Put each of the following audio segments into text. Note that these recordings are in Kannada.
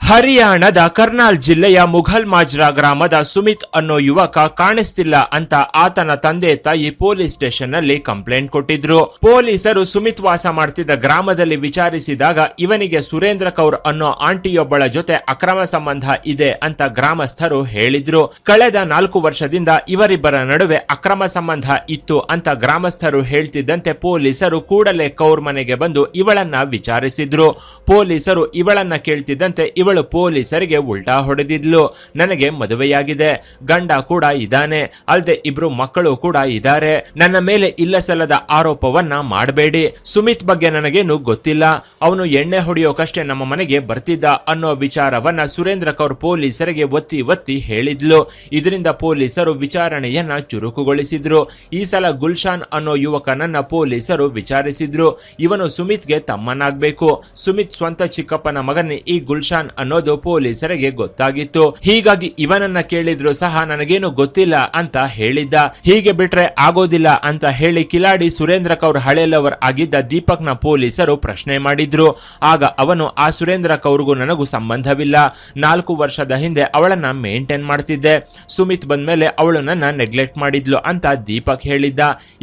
ಹರಿಯಾಣದ ಕರ್ನಾಲ್ ಜಿಲ್ಲೆಯ ಮುಘಲ್ ಮಾಜ್ರಾ ಗ್ರಾಮದ ಸುಮಿತ್ ಅನ್ನೋ ಯುವಕ ಕಾಣಿಸ್ತಿಲ್ಲ ಅಂತ ಆತನ ತಂದೆ ತಾಯಿ ಪೊಲೀಸ್ ಸ್ಟೇಷನ್ ನಲ್ಲಿ ಕಂಪ್ಲೇಂಟ್ ಕೊಟ್ಟಿದ್ರು. ಪೊಲೀಸರು ಸುಮಿತ್ ವಾಸ ಮಾಡ್ತಿದ್ದ ಗ್ರಾಮದಲ್ಲಿ ವಿಚಾರಿಸಿದಾಗ ಇವನಿಗೆ ಸುರೇಂದ್ರ ಕೌರ್ ಅನ್ನೋ ಆಂಟಿಯೊಬ್ಬಳ ಜೊತೆ ಅಕ್ರಮ ಸಂಬಂಧ ಇದೆ ಅಂತ ಗ್ರಾಮಸ್ಥರು ಹೇಳಿದ್ರು. ಕಳೆದ 4 ವರ್ಷದಿಂದ ಇವರಿಬ್ಬರ ನಡುವೆ ಅಕ್ರಮ ಸಂಬಂಧ ಇತ್ತು ಅಂತ ಗ್ರಾಮಸ್ಥರು ಹೇಳ್ತಿದ್ದಂತೆ ಪೊಲೀಸರು ಕೂಡಲೇ ಕೌರ್ ಮನೆಗೆ ಬಂದು ಇವಳನ್ನ ವಿಚಾರಿಸಿದ್ರು. ಪೊಲೀಸರು ಇವಳನ್ನ ಕೇಳ್ತಿದ್ದಂತೆ ಇವಳು ಪೊಲೀಸರಿಗೆ ಉಲ್ಟಾ ಹೊಡೆದಿದ್ಲು. ನನಗೆ ಮದುವೆಯಾಗಿದೆ, ಗಂಡ ಕೂಡ ಇದ್ದಾನೆ, ಅಲ್ಲದೆ 2 ಮಕ್ಕಳು ಕೂಡ ಇದ್ದಾರೆ. ನನ್ನ ಮೇಲೆ ಇಲ್ಲಸಲ್ಲದ ಆರೋಪವನ್ನ ಮಾಡಬೇಡಿ. ಸುಮಿತ್ ಬಗ್ಗೆ ನನಗೇನು ಗೊತ್ತಿಲ್ಲ, ಅವನು ಎಣ್ಣೆ ಹೊಡೆಯೋಕಷ್ಟೇ ನಮ್ಮ ಮನೆಗೆ ಬರ್ತಿದ್ದ ಅನ್ನೋ ವಿಚಾರವನ್ನ ಸುರೇಂದ್ರ ಕೌರ್ ಪೊಲೀಸರಿಗೆ ಒತ್ತಿ ಒತ್ತಿ ಹೇಳಿದ್ಲು. ಇದರಿಂದ ಪೊಲೀಸರು ವಿಚಾರಣೆಯನ್ನ ಚುರುಕುಗೊಳಿಸಿದ್ರು. ಈ ಸಲ ಗುಲ್ಶಾನ್ ಅನ್ನೋ ಯುವಕನನ್ನ ಪೊಲೀಸರು ವಿಚಾರಿಸಿದ್ರು. ಇವನು ಸುಮಿತ್ಗೆ ತಮ್ಮನಾಗ್ಬೇಕು. ಸುಮಿತ್ ಸ್ವಂತ ಚಿಕ್ಕಪ್ಪನ ಮಗನೇ ಈ ಗುಲ್ಶಾನ್ ಅನ್ನೋದು ಪೊಲೀಸರಿಗೆ ಗೊತ್ತಾಗಿತ್ತು. ಹೀಗಾಗಿ ಇವನನ್ನ ಕೇಳಿದ್ರು ಸಹ ನನಗೇನು ಗೊತ್ತಿಲ್ಲ ಅಂತ ಹೇಳಿದ್ದ. ಹೀಗೆ ಬಿಟ್ರೆ ಆಗೋದಿಲ್ಲ ಅಂತ ಹೇಳಿ ಕಿಲಾಡಿ ಸುರೇಂದ್ರ ಕೌರ್ ಹಳೆ ಲವರ್ ಆಗಿದ್ದ ದೀಪಕ್ನ ಪೊಲೀಸರು ಪ್ರಶ್ನೆ ಮಾಡಿದ್ರು. ಆಗ ಅವನು ಆ ಸುರೇಂದ್ರ ಕೌರ್ಗೂ ನನಗೂ ಸಂಬಂಧವಿಲ್ಲ, 4 ವರ್ಷದ ಹಿಂದೆ ಅವಳನ್ನ ಮೇಂಟೈನ್ ಮಾಡ್ತಿದ್ದೆ, ಸುಮಿತ್ ಬಂದ್ಮೇಲೆ ಅವಳು ನನ್ನ ನೆಗ್ಲೆಕ್ಟ್ ಮಾಡಿದ್ಲು ಅಂತ ದೀಪಕ್ ಹೇಳಿದ್ದ.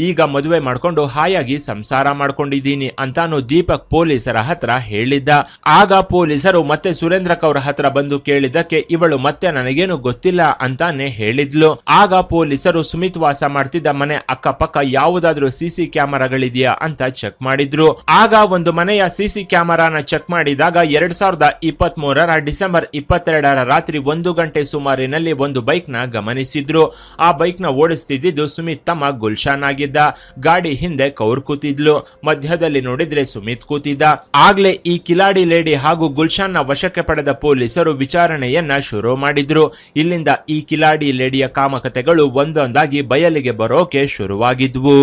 ಈಗ ಮದುವೆ ಮಾಡ್ಕೊಂಡು ಹಾಯಾಗಿ ಸಂಸಾರ ಮಾಡ್ಕೊಂಡಿದ್ದೀನಿ ಅಂತಾನು ದೀಪಕ್ ಪೊಲೀಸರ ಹತ್ರ ಹೇಳಿದ್ದ. ಆಗ ಪೊಲೀಸರು ಮತ್ತೆ ಸುರೇಂದ್ರ ಕೌರ್ ಹತ್ರ ಬಂದು ಕೇಳಿದಕ್ಕೆ ಇವಳು ಮತ್ತೆ ನನಗೇನು ಗೊತ್ತಿಲ್ಲ ಅಂತಾನೆ ಹೇಳಿದ್ಲು. ಆಗ ಪೊಲೀಸರು ಸುಮಿತ್ ವಾಸ ಮಾಡ್ತಿದ್ದ ಮನೆ ಅಕ್ಕಪಕ್ಕ ಯಾವುದಾದ್ರೂ ಸಿಸಿ ಕ್ಯಾಮೆರಾಗಳಿದೆಯಾ ಅಂತ ಚೆಕ್ ಮಾಡಿದ್ರು. ಆಗ ಒಂದು ಮನೆಯ ಸಿಸಿ ಕ್ಯಾಮೆರಾನ ಚೆಕ್ ಮಾಡಿದಾಗ 2023 ಡಿಸೆಂಬರ್ 22 ರಾತ್ರಿ 1 ಗಂಟೆ ಸುಮಾರಿನಲ್ಲಿ ಒಂದು ಬೈಕ್ ನ ಗಮನಿಸಿದ್ರು. ಆ ಬೈಕ್ ನ ಓಡಿಸ್ತಿದ್ದು ಸುಮಿತ್ ತಮ್ಮ ಗುಲ್ಶಾನ್ ಆಗಿದ್ದ. ಗಾಡಿ ಹಿಂದೆ ಕೌರ್ ಕೂತಿದ್ಲು, ಮಧ್ಯದಲ್ಲಿ ನೋಡಿದ್ರೆ ಸುಮಿತ್ ಕೂತಿದ್ದ. ಆಗ್ಲೇ ಈ ಕಿಲಾಡಿ ಲೇಡಿ ಹಾಗೂ ಗುಲ್ಶಾನ್ ನ ವಶಕ್ಕೆ ಪಡೆದ ಪೊಲೀಸರು ವಿಚಾರಣೆಯನ್ನ ಶುರು ಮಾಡಿದ್ರು. ಇಲ್ಲಿಂದ ಈ ಕಿಲಾಡಿ ಲೇಡಿಯ ಕಾಮಕತೆಗಳು ಒಂದೊಂದಾಗಿ ಬಯಲಿಗೆ ಬರೋಕೆ ಶುರುವಾಗಿದ್ವು.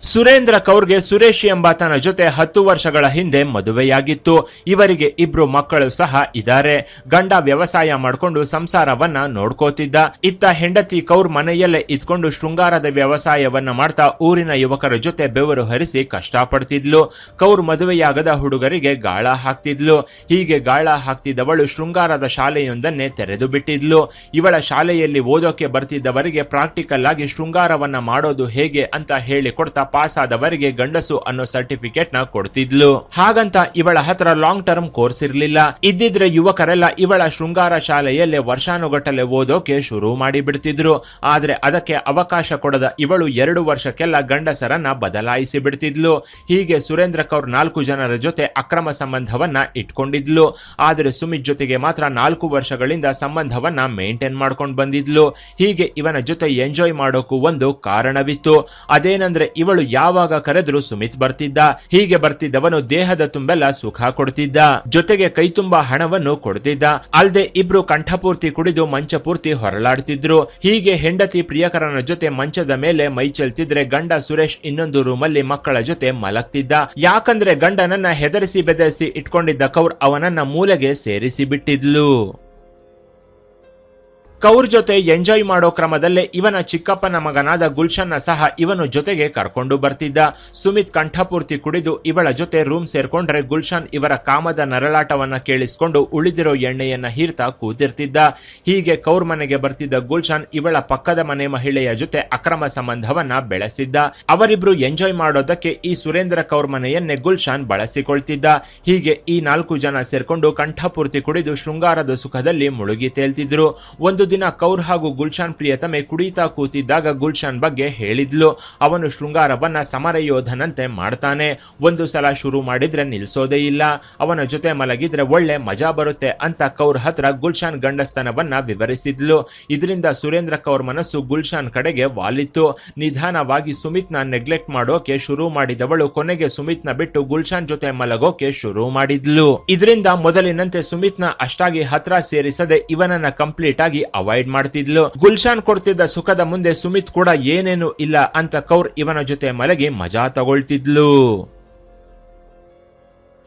ಸುರೇಂದ್ರ ಕೌರ್ಗೆ ಸುರೇಶ್ ಎಂಬಾತನ ಜೊತೆ 10 ವರ್ಷಗಳ ಹಿಂದೆ ಮದುವೆಯಾಗಿತ್ತು. ಇವರಿಗೆ 2 ಮಕ್ಕಳು ಸಹ ಇದ್ದಾರೆ. ಗಂಡ ವ್ಯವಸಾಯ ಮಾಡಿಕೊಂಡು ಸಂಸಾರವನ್ನ ನೋಡ್ಕೋತಿದ್ದ. ಇತ್ತ ಹೆಂಡತಿ ಕೌರ್ ಮನೆಯಲ್ಲೇ ಇದ್ಕೊಂಡು ಶೃಂಗಾರದ ವ್ಯವಸಾಯವನ್ನ ಮಾಡ್ತಾ ಊರಿನ ಯುವಕರ ಜೊತೆ ಬೆವರು ಹರಿಸಿ ಕಷ್ಟಪಡ್ತಿದ್ಲು. ಕೌರ್ ಮದುವೆಯಾಗದ ಹುಡುಗರಿಗೆ ಗಾಳ ಹಾಕ್ತಿದ್ಲು. ಹೀಗೆ ಗಾಳ ಹಾಕ್ತಿದ್ದವಳು ಶೃಂಗಾರದ ಶಾಲೆಯೊಂದನ್ನೇ ತೆರೆದು ಬಿಟ್ಟಿದ್ಲು. ಇವಳ ಶಾಲೆಯಲ್ಲಿ ಓದೋಕೆ ಬರ್ತಿದ್ದವರಿಗೆ ಪ್ರಾಕ್ಟಿಕಲ್ ಆಗಿ ಶೃಂಗಾರವನ್ನ ಮಾಡೋದು ಹೇಗೆ ಅಂತ ಹೇಳಿಕೊಡ್ತಾ ಪಾಸ್ ಆದವರಿಗೆ ಗಂಡಸು ಅನ್ನೋ ಸರ್ಟಿಫಿಕೇಟ್ ನ ಕೊಡ್ತಿದ್ಲು. ಹಾಗಂತ ಇವಳ ಹತ್ರ ಲಾಂಗ್ ಟರ್ಮ್ ಕೋರ್ಸ್ ಇರ್ಲಿಲ್ಲ. ಇದ್ದಿದ್ರೆ ಯುವಕರೆಲ್ಲ ಇವಳ ಶೃಂಗಾರ ಶಾಲೆಯಲ್ಲೇ ವರ್ಷಾನುಗಟ್ಟಲೆ ಓದೋಕೆ ಶುರು ಮಾಡಿ ಬಿಡ್ತಿದ್ರು. ಆದ್ರೆ ಅದಕ್ಕೆ ಅವಕಾಶ ಕೊಡದ ಇವಳು 2 ವರ್ಷಕ್ಕೆಲ್ಲ ಗಂಡಸರನ್ನ ಬದಲಾಯಿಸಿ ಬಿಡ್ತಿದ್ಲು. ಹೀಗೆ ಸುರೇಂದ್ರ ಕೌರ್ 4 ಜನರ ಜೊತೆ ಅಕ್ರಮ ಸಂಬಂಧವನ್ನ ಇಟ್ಕೊಂಡಿದ್ಲು. ಆದ್ರೆ ಸುಮಿತ್ ಜೊತೆಗೆ ಮಾತ್ರ 4 ವರ್ಷಗಳಿಂದ ಸಂಬಂಧವನ್ನ ಮೇಂಟೈನ್ ಮಾಡ್ಕೊಂಡು ಬಂದಿದ್ಲು. ಹೀಗೆ ಇವನ ಜೊತೆ ಎಂಜಾಯ್ ಮಾಡೋಕು ಒಂದು ಕಾರಣವಿತ್ತು. ಅದೇನಂದ್ರೆ ಇವಳು ಯಾವಾಗ ಕರೆದ್ರು ಸುಮಿತ್ ಬರ್ತಿದ್ದ. ಹೀಗೆ ಬರ್ತಿದ್ದವನು ದೇಹದ ತುಂಬೆಲ್ಲ ಸುಖ ಕೊಡ್ತಿದ್ದ, ಜೊತೆಗೆ ಕೈ ತುಂಬಾ ಹಣವನ್ನು ಕೊಡ್ತಿದ್ದ. ಅಲ್ದೆ 2 ಕಂಠಪೂರ್ತಿ ಕುಡಿದು ಮಂಚ ಪೂರ್ತಿ ಹೊರಲಾಡ್ತಿದ್ರು. ಹೀಗೆ ಹೆಂಡತಿ ಪ್ರಿಯಕರನ ಜೊತೆ ಮಂಚದ ಮೇಲೆ ಮೈ ಚೆಲ್ತಿದ್ರೆ ಗಂಡ ಸುರೇಶ್ ಇನ್ನೊಂದು ರೂಮಲ್ಲಿ ಮಕ್ಕಳ ಜೊತೆ ಮಲಗ್ತಿದ್ದ. ಯಾಕಂದ್ರೆ ಗಂಡನನ್ನ ಹೆದರಿಸಿ ಬೆದರಿಸಿ ಇಟ್ಕೊಂಡಿದ್ದ ಕೌರ್ ಅವನನ್ನ ಮೂಲೆಗೆ ಸೇರಿಸಿ ಬಿಟ್ಟಿದ್ಲು. ಕೌರ್ ಜೊತೆ ಎಂಜಾಯ್ ಮಾಡೋ ಕ್ರಮದಲ್ಲೇ ಇವನ ಚಿಕ್ಕಪ್ಪನ ಮಗನಾದ ಗುಲ್ಶನ್ನ ಸಹ ಇವನು ಜೊತೆಗೆ ಕರ್ಕೊಂಡು ಬರ್ತಿದ್ದ. ಸುಮಿತ್ ಕಂಠಪೂರ್ತಿ ಕುಡಿದು ಇವಳ ಜೊತೆ ರೂಮ್ ಸೇರ್ಕೊಂಡ್ರೆ ಗುಲ್ಶನ್ ಇವರ ಕಾಮದ ನರಳಾಟವನ್ನ ಕೇಳಿಸ್ಕೊಂಡು ಉಳಿದಿರೋ ಎಣ್ಣೆಯನ್ನ ಹೀರ್ತಾ ಕೂತಿರ್ತಿದ್ದ. ಹೀಗೆ ಕೌರ್ ಮನೆಗೆ ಬರ್ತಿದ್ದ ಗುಲ್ಶನ್ ಇವಳ ಪಕ್ಕದ ಮನೆ ಮಹಿಳೆಯ ಜೊತೆ ಅಕ್ರಮ ಸಂಬಂಧವನ್ನ ಬೆಳೆಸಿದ್ದ. ಅವರಿಬ್ರು ಎಂಜಾಯ್ ಮಾಡೋದಕ್ಕೆ ಈ ಸುರೇಂದ್ರ ಕೌರ್ ಮನೆಯನ್ನೇ ಗುಲ್ಶನ್ ಬಳಸಿಕೊಳ್ತಿದ್ದ. ಹೀಗೆ ಈ 4 ಜನ ಸೇರ್ಕೊಂಡು ಕಂಠಪೂರ್ತಿ ಕುಡಿದು ಶೃಂಗಾರದ ಸುಖದಲ್ಲಿ ಮುಳುಗಿ ತೇಲ್ತಿದ್ರು. ಒಂದು ದಿನ ಕೌರ್ ಹಾಗೂ ಗುಲ್ಶಾನ್ ಪ್ರಿಯತಮೆ ಕುಡಿತಾ ಕೂತಿದ್ದಾಗ ಗುಲ್ಶಾನ್ ಬಗ್ಗೆ ಹೇಳಿದ್ಲು. ಅವನು ಶೃಂಗಾರವನ್ನ ಸಮರ ಯೋಧನಂತೆ ಮಾಡ್ತಾನೆ, ಒಂದು ಸಲ ಶುರು ಮಾಡಿದ್ರೆ ನಿಲ್ಸೋದೇ ಇಲ್ಲ, ಅವನ ಜೊತೆ ಮಲಗಿದ್ರೆ ಒಳ್ಳೆ ಮಜಾ ಬರುತ್ತೆ ಅಂತ ಕೌರ್ ಹತ್ರ ಗುಲ್ಶಾನ್ ಗಂಡಸ್ತನವನ್ನ ವಿವರಿಸಿದ್ಲು. ಇದರಿಂದ ಸುರೇಂದ್ರ ಕೌರ್ ಮನಸ್ಸು ಗುಲ್ಶಾನ್ ಕಡೆಗೆ ವಾಲಿತ್ತು. ನಿಧಾನವಾಗಿ ಸುಮಿತ್ ನ ನೆಗ್ಲೆಕ್ಟ್ ಮಾಡೋಕೆ ಶುರು ಮಾಡಿದವಳು ಕೊನೆಗೆ ಸುಮಿತ್ ನ ಬಿಟ್ಟು ಗುಲ್ಶಾನ್ ಜೊತೆ ಮಲಗೋಕೆ ಶುರು ಮಾಡಿದ್ಲು. ಇದರಿಂದ ಮೊದಲಿನಂತೆ ಸುಮಿತ್ ನ ಅಷ್ಟಾಗಿ ಹತ್ರ ಸೇರಿಸದೆ ಇವನನ್ನ ಕಂಪ್ಲೀಟ್ ಆಗಿ ಅವಾಯ್ಡ್ ಮಾಡ್ತಿದ್ಲು. ಗುಲ್ಶಾನ್ ಕೊಡ್ತಿದ್ದ ಸುಖದ ಮುಂದೆ ಸುಮಿತ್ ಕೂಡ ಏನೇನು ಇಲ್ಲ ಅಂತ ಕೌರ್ ಇವನ ಜೊತೆ ಮಲಗಿ ಮಜಾ ತಗೊಳ್ತಿದ್ಲು.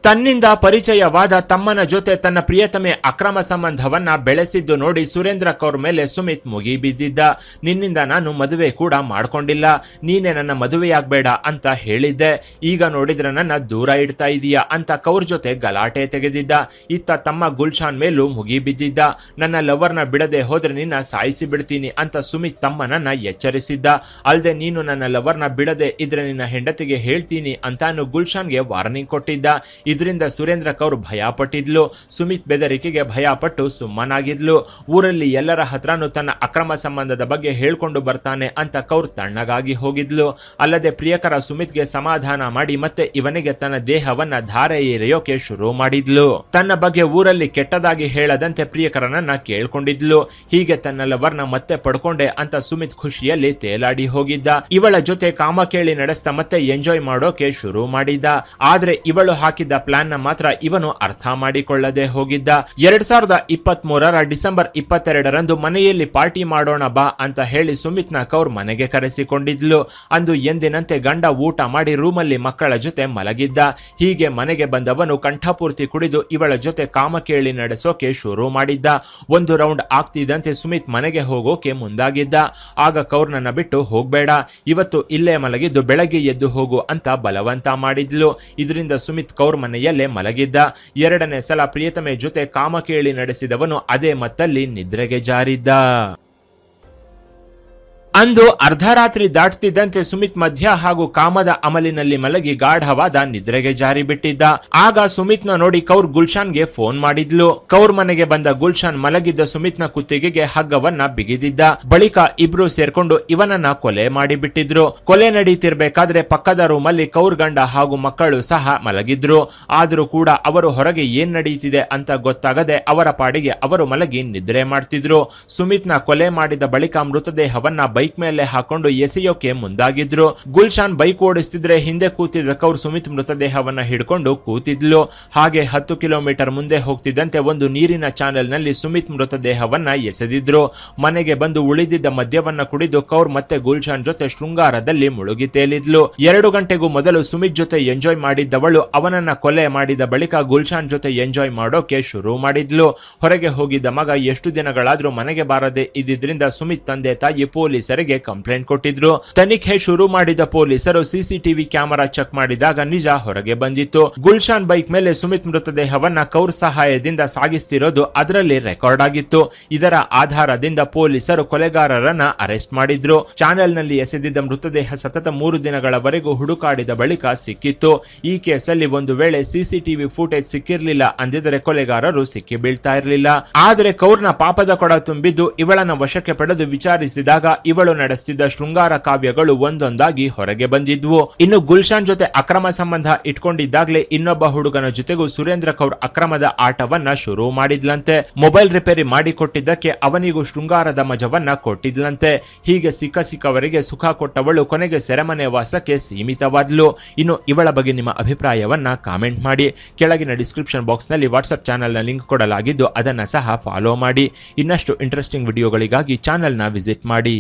ತನ್ನಿಂದ ಪರಿಚಯವಾದ ತಮ್ಮನ ಜೊತೆ ತನ್ನ ಪ್ರಿಯತಮೆ ಅಕ್ರಮ ಸಂಬಂಧವನ್ನ ಬೆಳೆಸಿದ್ದು ನೋಡಿ ಸುರೇಂದ್ರ ಕೌರ್ ಮೇಲೆ ಸುಮಿತ್ ಮುಗಿಬಿದ್ದಿದ್ದ. ನಿನ್ನಿಂದ ನಾನು ಮದುವೆ ಕೂಡ ಮಾಡ್ಕೊಂಡಿಲ್ಲ, ನೀನೇ ನನ್ನ ಮದುವೆಯಾಗಬೇಡ ಅಂತ ಹೇಳಿದ್ದೆ, ಈಗ ನೋಡಿದ್ರೆ ನನ್ನ ದೂರ ಇಡ್ತಾ ಇದೀಯಾ ಅಂತ ಕೌರ್ ಜೊತೆ ಗಲಾಟೆ ತೆಗೆದಿದ್ದ. ಇತ್ತ ತಮ್ಮ ಗುಲ್ಶಾನ್ ಮೇಲೂ ಮುಗಿಬಿದ್ದಿದ್ದ. ನನ್ನ ಲವರ್ನ ಬಿಡದೆ ಹೋದ್ರೆ ನಿನ್ನ ಸಾಯಿಸಿ ಬಿಡ್ತೀನಿ ಅಂತ ಸುಮಿತ್ ತಮ್ಮನನ್ನ ಎಚ್ಚರಿಸಿದ್ದ. ಅಲ್ಲದೆ ನೀನು ನನ್ನ ಲವರ್ನ ಬಿಡದೆ ಇದ್ರೆ ನಿನ್ನ ಹೆಂಡತಿಗೆ ಹೇಳ್ತೀನಿ ಅಂತಾನು ಗುಲ್ಶಾನ್ಗೆ ವಾರ್ನಿಂಗ್ ಕೊಟ್ಟಿದ್ದ. ಇದರಿಂದ ಸುರೇಂದ್ರ ಕೌರ್ ಭಯ ಪಟ್ಟಿದ್ಲು. ಸುಮಿತ್ ಬೆದರಿಕೆಗೆ ಭಯಪಟ್ಟು ಸುಮ್ಮನಾಗಿದ್ಲು. ಊರಲ್ಲಿ ಎಲ್ಲರ ಹತ್ರನೂ ತನ್ನ ಅಕ್ರಮ ಸಂಬಂಧದ ಬಗ್ಗೆ ಹೇಳ್ಕೊಂಡು ಬರ್ತಾನೆ ಅಂತ ಕೌರ್ ತಣ್ಣಗಾಗಿ ಹೋಗಿದ್ಲು. ಅಲ್ಲದೆ ಪ್ರಿಯಕರ ಸುಮಿತ್ಗೆ ಸಮಾಧಾನ ಮಾಡಿ ಮತ್ತೆ ಇವನಿಗೆ ತನ್ನ ದೇಹವನ್ನ ಧಾರೆ ಎರೆಯೋಕೆ ಶುರು ಮಾಡಿದ್ಲು. ತನ್ನ ಬಗ್ಗೆ ಊರಲ್ಲಿ ಕೆಟ್ಟದಾಗಿ ಹೇಳದಂತೆ ಪ್ರಿಯಕರನನ್ನ ಕೇಳ್ಕೊಂಡಿದ್ಲು. ಹೀಗೆ ತನ್ನ ಲವರ್ನ ಮತ್ತೆ ಪಡ್ಕೊಂಡೆ ಅಂತ ಸುಮಿತ್ ಖುಷಿಯಲ್ಲಿ ತೇಲಾಡಿ ಹೋಗಿದ್ದ. ಇವಳ ಜೊತೆ ಕಾಮ ಕೇಳಿ ನಡೆಸ್ತಾ ಮತ್ತೆ ಎಂಜಾಯ್ ಮಾಡೋಕೆ ಶುರು ಮಾಡಿದ್ದ. ಆದ್ರೆ ಇವಳು ಹಾಕಿದ್ದ ಪ್ಲಾನ್ ನ ಮಾತ್ರ ಇವನು ಅರ್ಥ ಮಾಡಿಕೊಳ್ಳದೆ ಹೋಗಿದ್ದ. 2023 ಡಿಸೆಂಬರ್ 22ರಂದು ಮನೆಯಲ್ಲಿ ಪಾರ್ಟಿ ಮಾಡೋಣ ಬಾ ಅಂತ ಹೇಳಿ ಸುಮಿತ್ನ ಕೌರ್ ಮನೆಗೆ ಕರೆಸಿಕೊಂಡಿದ್ಲು. ಅಂದು ಎಂದಿನಂತೆ ಗಂಡ ಊಟ ಮಾಡಿ ರೂಮಲ್ಲಿ ಮಕ್ಕಳ ಜೊತೆ ಮಲಗಿದ್ದ. ಹೀಗೆ ಮನೆಗೆ ಬಂದವನು ಕಂಠಪೂರ್ತಿ ಕುಡಿದು ಇವಳ ಜೊತೆ ಕಾಮ ಕೇಳಿ ನಡೆಸೋಕೆ ಶುರು ಮಾಡಿದ್ದ. ಒಂದು ರೌಂಡ್ ಆಗ್ತಿದ್ದಂತೆ ಸುಮಿತ್ ಮನೆಗೆ ಹೋಗೋಕೆ ಮುಂದಾಗಿದ್ದ. ಆಗ ಕೌರ್ ನನ್ನ ಬಿಟ್ಟು ಹೋಗ್ಬೇಡ, ಇವತ್ತು ಇಲ್ಲೇ ಮಲಗಿದ್ದು ಬೆಳಗ್ಗೆ ಎದ್ದು ಹೋಗು ಅಂತ ಬಲವಂತ ಮಾಡಿದ್ಲು. ಇದರಿಂದ ಸುಮಿತ್ ಕೌರ್ ಮನೆಯಲ್ಲೇ ಮಲಗಿದ್ದ. ಎರಡನೇ ಸಲ ಪ್ರಿಯತಮೆ ಜೊತೆ ಕಾಮ ಕೇಳಿ ನಡೆಸಿದವನು ಅದೇ ಮತ್ತಲ್ಲಿ ನಿದ್ರೆಗೆ ಜಾರಿದ್ದ. ಅಂದು ಅರ್ಧರಾತ್ರಿ ದಾಟ್ತಿದ್ದಂತೆ ಸುಮಿತ್ ಮಧ್ಯ ಹಾಗೂ ಕಾಮದ ಅಮಲಿನಲ್ಲಿ ಮಲಗಿ ಗಾಢವಾದ ನಿದ್ರೆಗೆ ಜಾರಿ ಬಿಟ್ಟಿದ್ದ. ಆಗ ಸುಮಿತ್ನ ನೋಡಿ ಕೌರ್ ಗುಲ್ಶಾನ್ಗೆ ಫೋನ್ ಮಾಡಿದ್ಲು. ಕೌರ್ ಮನೆಗೆ ಬಂದ ಗುಲ್ಶಾನ್ ಮಲಗಿದ್ದ ಸುಮಿತ್ನ ಕುತ್ತಿಗೆಗೆ ಹಗ್ಗವನ್ನ ಬಿಗಿದಿದ್ದ. ಬಳಿಕ ಇಬ್ರು ಸೇರ್ಕೊಂಡು ಇವನನ್ನ ಕೊಲೆ ಮಾಡಿಬಿಟ್ಟಿದ್ರು. ಕೊಲೆ ನಡೀತಿರ್ಬೇಕಾದ್ರೆ ಪಕ್ಕದ ರೂಮಲ್ಲಿ ಕೌರ್ ಗಂಡ ಹಾಗೂ ಮಕ್ಕಳು ಸಹ ಮಲಗಿದ್ರು. ಆದ್ರೂ ಕೂಡ ಅವರು ಹೊರಗೆ ಏನ್ ನಡೀತಿದೆ ಅಂತ ಗೊತ್ತಾಗದೆ ಅವರ ಪಾಡಿಗೆ ಅವರು ಮಲಗಿ ನಿದ್ರೆ ಮಾಡ್ತಿದ್ರು. ಸುಮಿತ್ನ ಕೊಲೆ ಮಾಡಿದ ಬಳಿಕ ಮೃತದೇಹವನ್ನ ಬೈಕ್ ಮೇಲೆ ಹಾಕೊಂಡು ಎಸೆಯೋಕೆ ಮುಂದಾಗಿದ್ರು. ಗುಲ್ಶಾನ್ ಬೈಕ್ ಓಡಿಸ್ತಿದ್ರೆ ಹಿಂದೆ ಕೂತಿದ್ದ ಕೌರ್ ಸುಮಿತ್ ಮೃತದೇಹವನ್ನ ಹಿಡ್ಕೊಂಡು ಕೂತಿದ್ಲು. ಹಾಗೆ 10 ಕಿಲೋಮೀಟರ್ ಮುಂದೆ ಹೋಗ್ತಿದ್ದಂತೆ ಒಂದು ನೀರಿನ ಚಾನೆಲ್ ನಲ್ಲಿ ಸುಮಿತ್ ಮೃತದೇಹವನ್ನ ಎಸೆದಿದ್ರು. ಮನೆಗೆ ಬಂದು ಉಳಿದಿದ್ದ ಮದ್ಯವನ್ನ ಕುಡಿದು ಕೌರ್ ಮತ್ತೆ ಗುಲ್ಶಾನ್ ಜೊತೆ ಶೃಂಗಾರದಲ್ಲಿ ಮುಳುಗಿ ತೇಲಿದ್ಲು. 2 ಗಂಟೆಗೂ ಮೊದಲು ಸುಮಿತ್ ಜೊತೆ ಎಂಜಾಯ್ ಮಾಡಿದ್ದವಳು ಅವನನ್ನ ಕೊಲೆ ಮಾಡಿದ ಬಳಿಕ ಗುಲ್ಶಾನ್ ಜೊತೆ ಎಂಜಾಯ್ ಮಾಡೋಕೆ ಶುರು ಮಾಡಿದ್ಲು. ಹೊರಗೆ ಹೋಗಿದ್ದ ಮಗ ಎಷ್ಟು ದಿನಗಳಾದ್ರೂ ಮನೆಗೆ ಬಾರದೆ ಇದ್ದಿದ್ರಿಂದ ಸುಮಿತ್ ತಂದೆ ತಾಯಿ ಪೊಲೀಸರಿಗೆ ಕಂಪ್ಲೇಂಟ್ ಕೊಟ್ಟಿದ್ರು. ತನಿಖೆ ಶುರು ಮಾಡಿದ ಪೊಲೀಸರು ಸಿಸಿಟಿವಿ ಕ್ಯಾಮೆರಾ ಚೆಕ್ ಮಾಡಿದಾಗ ನಿಜ ಹೊರಗೆ ಬಂದಿತ್ತು. ಗುಲ್ಶಾನ್ ಬೈಕ್ ಮೇಲೆ ಸುಮಿತ್ ಮೃತದೇಹವನ್ನ ಕೌರ್ ಸಹಾಯದಿಂದ ಸಾಗಿಸ್ತಿರೋದು ಅದರಲ್ಲಿ ರೆಕಾರ್ಡ್ ಆಗಿತ್ತು. ಇದರ ಆಧಾರದಿಂದ ಪೊಲೀಸರು ಕೊಲೆಗಾರರನ್ನ ಅರೆಸ್ಟ್ ಮಾಡಿದ್ರು. ಚಾನೆಲ್ ನಲ್ಲಿ ಎಸೆದಿದ್ದ ಮೃತದೇಹ ಸತತ 3 ದಿನಗಳವರೆಗೂ ಹುಡುಕಾಡಿದ ಬಳಿಕ ಸಿಕ್ಕಿತ್ತು. ಈ ಕೇಸಲ್ಲಿ ಒಂದು ವೇಳೆ ಸಿಸಿಟಿವಿ ಫುಟೇಜ್ ಸಿಕ್ಕಿರ್ಲಿಲ್ಲ ಅಂದಿದ್ರೆ ಕೊಲೆಗಾರರು ಸಿಕ್ಕಿ ಬೀಳ್ತಾ ಇರಲಿಲ್ಲ. ಆದರೆ ಕೌರ್ನ ಪಾಪದ ಕೊಡ ತುಂಬಿದ್ದು ಇವಳನ್ನ ವಶಕ್ಕೆ ಪಡೆದು ವಿಚಾರಿಸಿದಾಗ ಇವಳು ನಡೆಸುತ್ತಿದ್ದ ಶೃಂಗಾರ ಕಾವ್ಯಗಳು ಒಂದೊಂದಾಗಿ ಹೊರಗೆ ಬಂದಿದ್ವು. ಇನ್ನು ಗುಲ್ಶಾನ್ ಜೊತೆ ಅಕ್ರಮ ಸಂಬಂಧ ಇಟ್ಕೊಂಡಿದ್ದಾಗಲೇ ಇನ್ನೊಬ್ಬ ಹುಡುಗನ ಜೊತೆಗೂ ಸುರೇಂದ್ರ ಕೌರ್ ಅಕ್ರಮದ ಆಟವನ್ನ ಶುರು ಮಾಡಿದ್ಲಂತೆ. ಮೊಬೈಲ್ ರಿಪೇರಿ ಮಾಡಿಕೊಟ್ಟಿದ್ದಕ್ಕೆ ಅವನಿಗೂ ಶೃಂಗಾರದ ಮಜವನ್ನ ಕೊಟ್ಟಿದ್ಲಂತೆ. ಹೀಗೆ ಸಿಕ್ಕವರಿಗೆ ಸುಖ ಕೊಟ್ಟವಳು ಕೊನೆಗೆ ಸೆರೆಮನೆ ವಾಸಕ್ಕೆ ಸೀಮಿತವಾದ್ಲು. ಇನ್ನು ಇವಳ ಬಗ್ಗೆ ನಿಮ್ಮ ಅಭಿಪ್ರಾಯವನ್ನ ಕಾಮೆಂಟ್ ಮಾಡಿ. ಕೆಳಗಿನ ಡಿಸ್ಕ್ರಿಪ್ಷನ್ ಬಾಕ್ಸ್ ನಲ್ಲಿ ವಾಟ್ಸ್ಆಪ್ ಚಾನೆಲ್ ನ ಲಿಂಕ್ ಕೊಡಲಾಗಿದ್ದು ಅದನ್ನ ಸಹ ಫಾಲೋ ಮಾಡಿ. ಇನ್ನಷ್ಟು ಇಂಟ್ರೆಸ್ಟಿಂಗ್ ವಿಡಿಯೋಗಳಿಗಾಗಿ ಚಾನೆಲ್ ನ ವಿಸಿಟ್ ಮಾಡಿ.